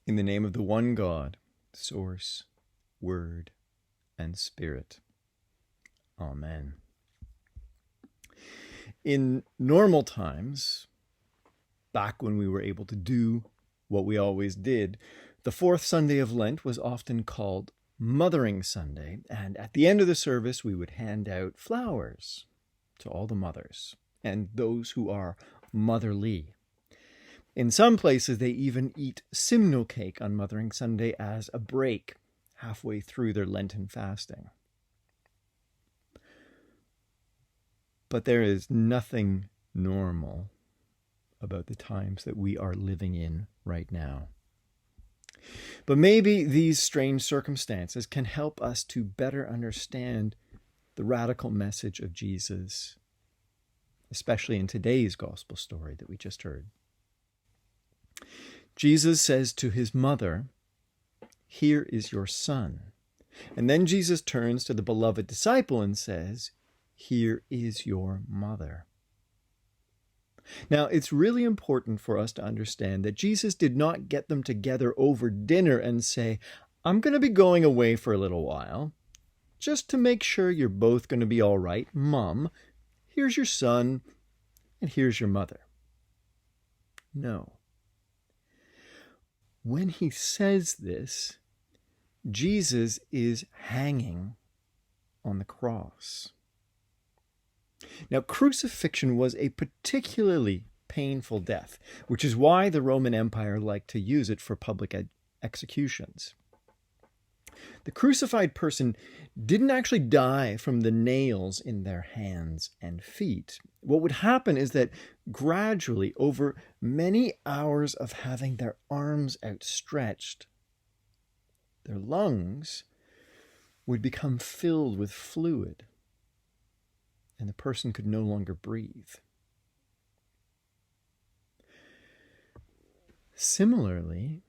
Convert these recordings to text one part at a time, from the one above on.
In the name of the one God, Source, Word, and Spirit. Amen. In normal times, back when we were able to do what we always did, the fourth Sunday of Lent was often called Mothering Sunday, and at the end of the service we would hand out flowers to all the mothers and those who are motherly. In some places, they even eat simnel cake on Mothering Sunday as a break halfway through their Lenten fasting. But there is nothing normal about the times that we are living in right now. But maybe these strange circumstances can help us to better understand the radical message of Jesus, especially in today's gospel story that we just heard. Jesus says to his mother, "Here is your son." And then Jesus turns to the beloved disciple and says, "Here is your mother." Now, it's really important for us to understand that Jesus did not get them together over dinner and say, "I'm going to be going away for a little while. Just to make sure you're both going to be all right, Mom, here's your son and here's your mother." No. When he says this, Jesus is hanging on the cross. Now, crucifixion was a particularly painful death, which is why the Roman Empire liked to use it for public executions. The crucified person didn't actually die from the nails in their hands and feet. What would happen is that gradually, over many hours of having their arms outstretched, their lungs would become filled with fluid, and the person could no longer breathe. Similarly,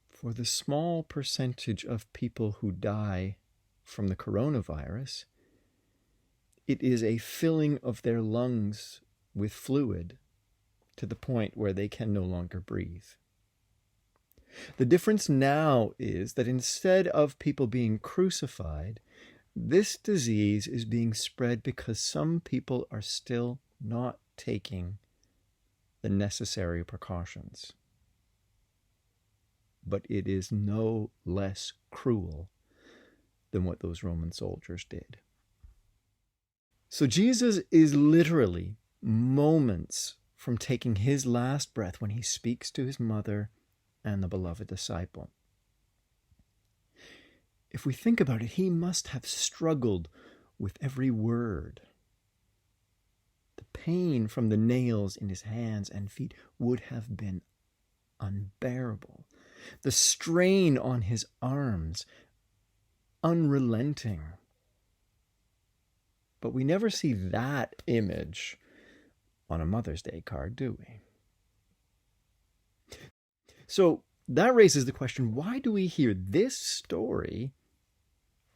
for the small percentage of people who die from the coronavirus, it is a filling of their lungs with fluid to the point where they can no longer breathe. The difference now is that instead of people being crucified, this disease is being spread because some people are still not taking the necessary precautions. But it is no less cruel than what those Roman soldiers did. So Jesus is literally moments from taking his last breath when he speaks to his mother and the beloved disciple. If we think about it, he must have struggled with every word. The pain from the nails in his hands and feet would have been unbearable. The strain on his arms, unrelenting. But we never see that image on a Mother's Day card, do we? So that raises the question, why do we hear this story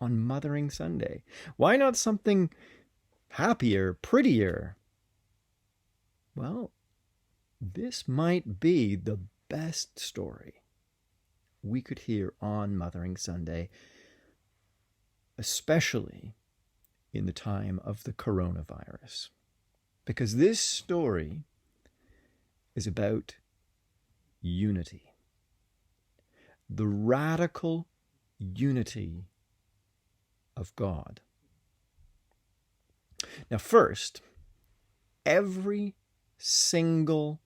on Mothering Sunday? Why not something happier, prettier? Well, this might be the best story we could hear on Mothering Sunday, especially in the time of the coronavirus. Because this story is about unity. The radical unity of God. Now, first, every single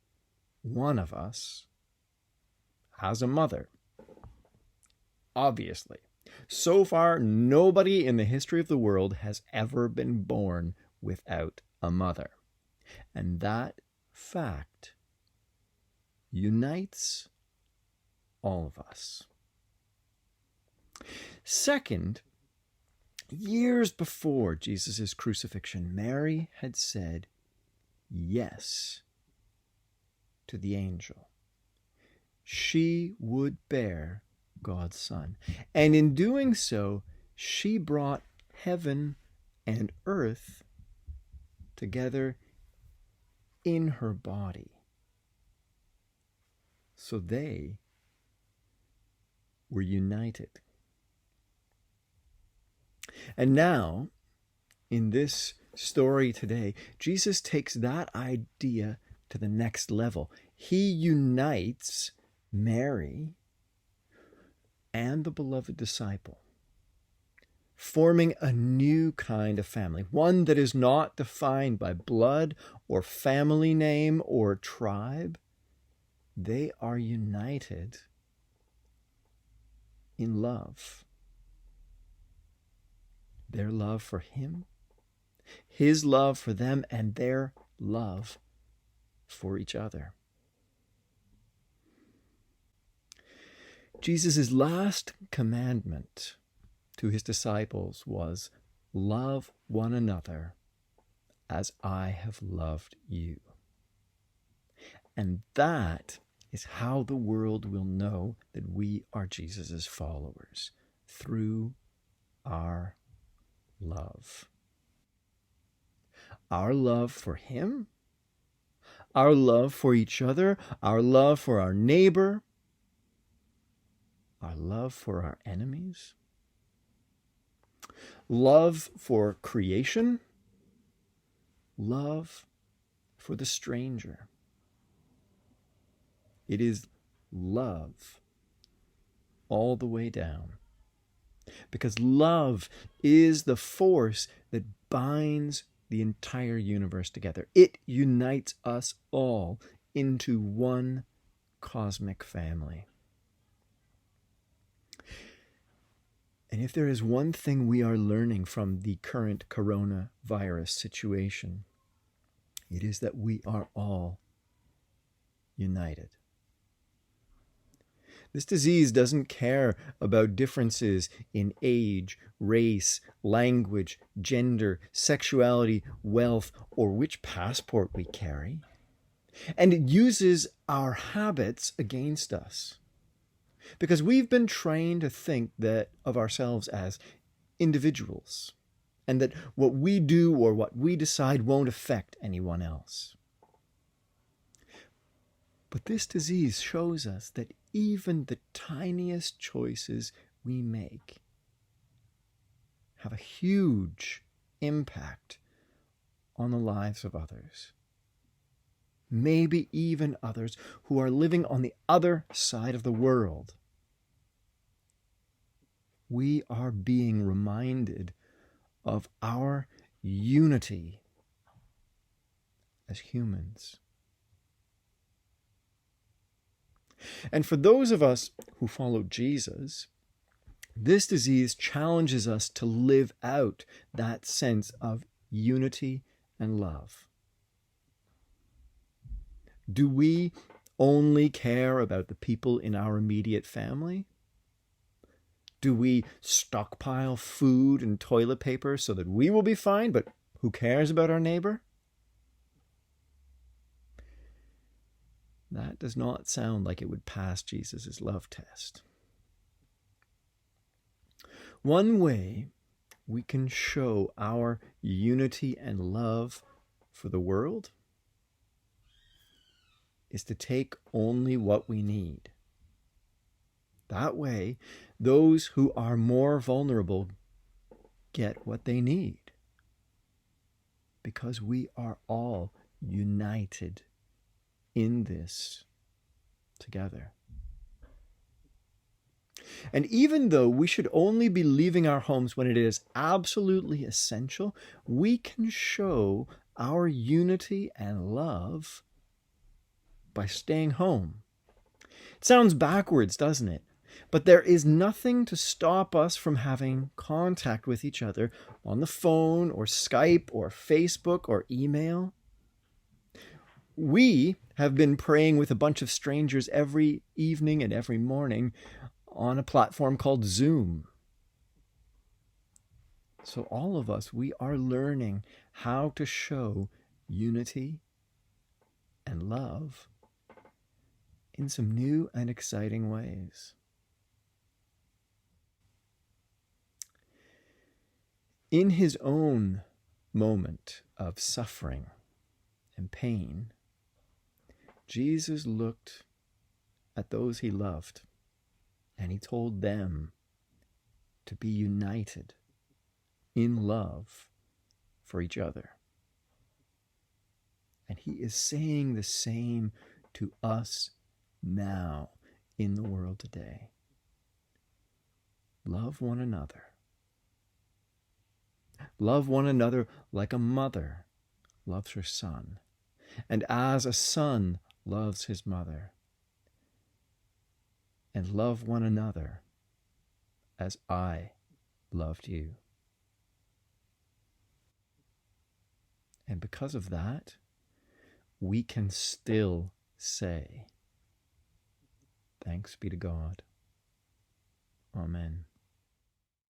one of us has a mother. Obviously. So far, nobody in the history of the world has ever been born without a mother. And that fact unites all of us. Second, years before Jesus' crucifixion, Mary had said yes to the angel. She would bear God's Son. And in doing so, she brought heaven and earth together in her body. So they were united. And now, in this story today, Jesus takes that idea to the next level. He unites Mary and the beloved disciple, forming a new kind of family, one that is not defined by blood or family name or tribe. They are united in love. Their love for him, his love for them, and their love for each other. Jesus' last commandment to his disciples was, love one another as I have loved you. And that is how the world will know that we are Jesus' followers, through our love. Our love for him, our love for each other, our love for our neighbor, our love for our enemies, love for creation, love for the stranger. It is love all the way down. Because love is the force that binds the entire universe together. It unites us all into one cosmic family. And if there is one thing we are learning from the current coronavirus situation, it is that we are all united. This disease doesn't care about differences in age, race, language, gender, sexuality, wealth, or which passport we carry. And it uses our habits against us. Because we've been trained to think that of ourselves as individuals, and that what we do or what we decide won't affect anyone else. But this disease shows us that even the tiniest choices we make have a huge impact on the lives of others. Maybe even others who are living on the other side of the world. We are being reminded of our unity as humans. And for those of us who follow Jesus, this disease challenges us to live out that sense of unity and love. Do we only care about the people in our immediate family? Do we stockpile food and toilet paper so that we will be fine, but who cares about our neighbor? That does not sound like it would pass Jesus' love test. One way we can show our unity and love for the world is to take only what we need. That way, those who are more vulnerable get what they need. Because we are all united in this together. And even though we should only be leaving our homes when it is absolutely essential, we can show our unity and love by staying home. It sounds backwards, doesn't it? But there is nothing to stop us from having contact with each other on the phone or Skype or Facebook or email. We have been praying with a bunch of strangers every evening and every morning on a platform called Zoom. So all of us, we are learning how to show unity and love in some new and exciting ways. In his own moment of suffering and pain, Jesus looked at those he loved And he told them to be united in love for each other. And he is saying the same to us now in the world today. Love one another. Love one another like a mother loves her son, and as a son loves his mother. And love one another as I loved you. And because of that, we can still say, thanks be to God. Amen.